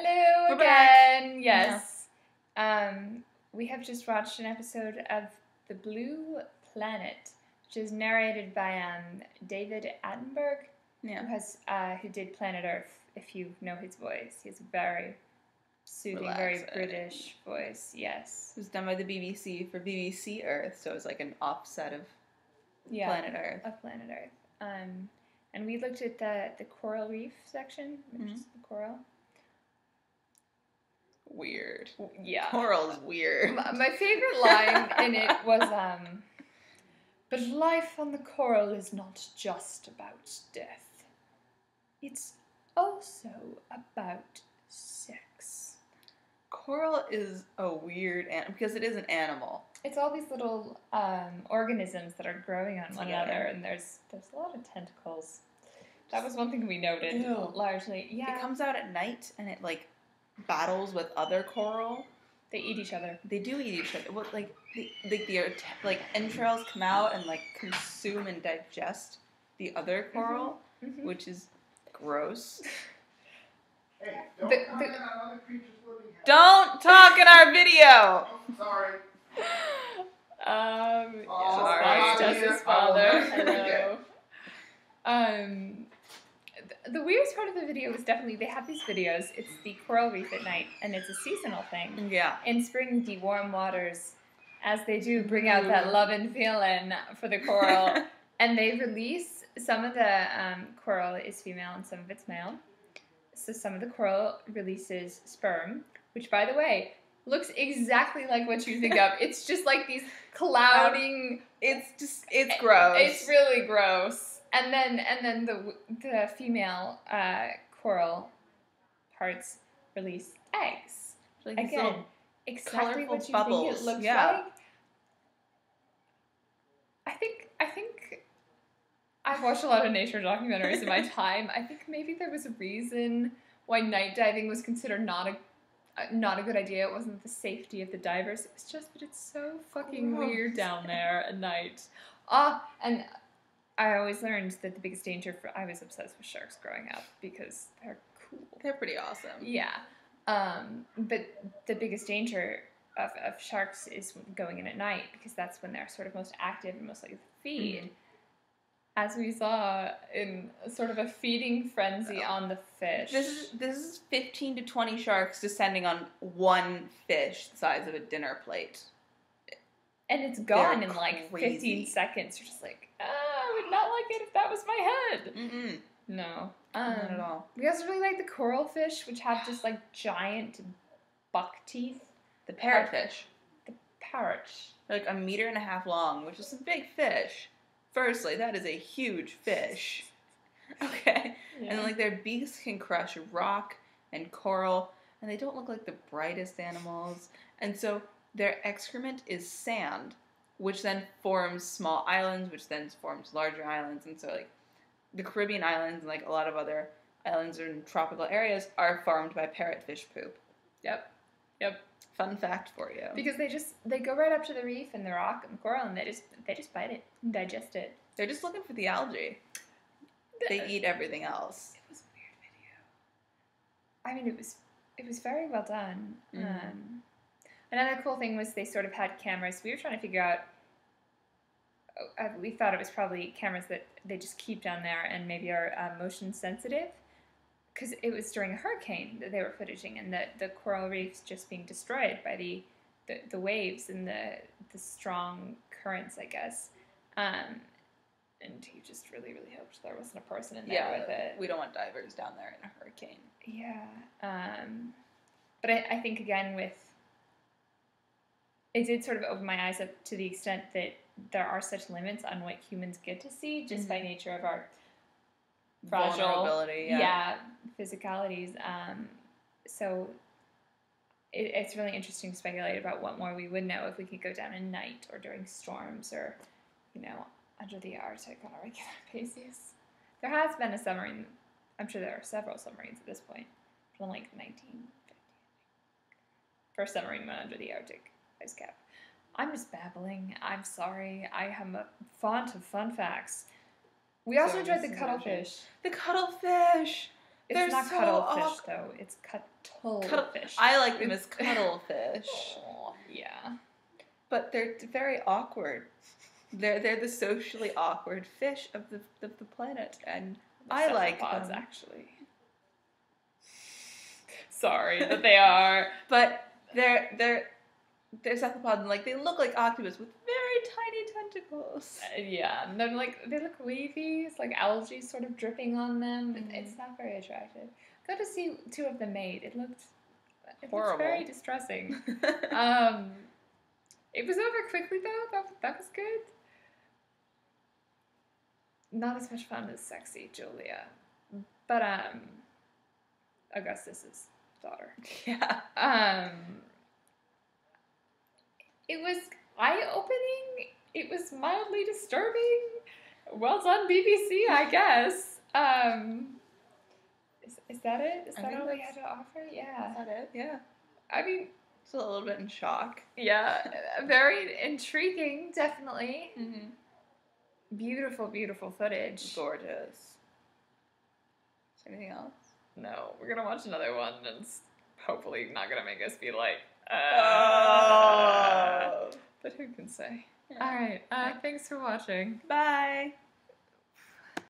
Hello We're again. back. Yes. We have just watched an episode of The Blue Planet, which is narrated by David Attenborough, who did Planet Earth. If you know his voice, he has a very soothing, very British voice. Yes. It was done by the BBC for BBC Earth, so it was like an offset of Planet Earth. Of Planet Earth. And we looked at the coral reef section, which is the coral. Weird. Yeah. Coral's weird. My favorite line in it was, but life on the coral is not just about death. It's also about sex. Coral is a weird animal, because it is an animal. It's all these little organisms that are growing on one another, and there's a lot of tentacles. That was one thing we noted, largely. Yeah. It comes out at night, and it, battles with other coral. They eat each other. They do eat each other. Well, the entrails come out and consume and digest the other coral, which is gross. Hey, don't comment on other creatures living here. Don't talk in our video. Oh, sorry. That's Jess's father. Hello. The weirdest part of the video was definitely, they have these videos, it's the coral reef at night, and it's a seasonal thing. Yeah. In spring, the warm waters, as they do, bring out that love and feeling for the coral, and they release, some of the coral is female and some of it's male. So some of the coral releases sperm, which, by the way, looks exactly like what you think of. It's just like these clouding... It's gross. It's really gross. And then the female coral parts release eggs. Again, exactly what you think it looks like. I think I've watched a lot of nature documentaries in my time. I think maybe there was a reason why night diving was considered not a good idea. It wasn't the safety of the divers. It was just that it's so fucking weird down there at night. And I always learned that the biggest danger I was obsessed with sharks growing up because they're cool. They're pretty awesome. Yeah. But the biggest danger of sharks is going in at night because that's when they're sort of most active and most likely to feed. As we saw in sort of a feeding frenzy on the fish. This is 15 to 20 sharks descending on one fish the size of a dinner plate. And it's gone in 15 seconds. You're just like, I would not like it if that was my head. Mm-mm. No. Not at all. We also really like the coral fish, which have just giant buck teeth. The parrotfish. The parrot. They're 1.5 meters long, which is a big fish. Firstly, that is a huge fish. Okay. Yeah. And their beaks can crush rock and coral, and they don't look like the brightest animals. And so their excrement is sand, which then forms small islands, which then forms larger islands. And so, the Caribbean islands and, a lot of other islands in tropical areas are formed by parrotfish poop. Yep. Fun fact for you. Because they go right up to the reef and the rock and the coral, and they just bite it and digest it. They're just looking for the algae. They eat everything else. It was a weird video. I mean, it was very well done. Another cool thing was they sort of had cameras. We were trying to figure out, we thought it was probably cameras that they just keep down there and maybe are motion sensitive. Because it was during a hurricane that they were footaging, and the coral reefs just being destroyed by the waves and the strong currents, I guess. And he just really, really hoped there wasn't a person in there with it. We don't want divers down there in a hurricane. Yeah. But I think, again, it did sort of open my eyes up to the extent that there are such limits on what humans get to see just by nature of our fragile vulnerability, physicalities. So it's really interesting to speculate about what more we would know if we could go down at night or during storms or, under the Arctic on a regular basis. There has been a submarine. I'm sure there are several submarines at this point from 1950. First submarine went under the Arctic ice cap. I'm just babbling. I'm sorry. I am a font of fun facts. We also enjoyed the cuttlefish. The cuttlefish! It's They're not so cuttlefish, though. It's cuttlefish. I like them as cuttlefish. Oh, yeah. But they're very awkward. They're the socially awkward fish of the planet, and I like Cephalopods, them. actually. Sorry, but they are. But they're cephalopods, and like they look like octopus with very tiny tentacles. Yeah, and then they look wavy. It's like algae sort of dripping on them. Mhm. It's not very attractive. Got to see two of them mate. It looked Horrible. very distressing. It was over quickly though. That was good. Not as much fun as sexy Julia, but Augustus's daughter. Yeah. It was eye-opening. It was mildly disturbing. Well done, BBC, I guess. Is that it? Is that all we had to offer? Yeah. Is that it? Yeah. I mean, Still a little bit in shock. yeah, very intriguing, definitely. Mm-hmm. Beautiful, beautiful footage. Gorgeous. Is there anything else? No, we're gonna watch another one, and it's hopefully not gonna make us be like, Oh. But who can say? Yeah. All right. Thanks for watching. Bye.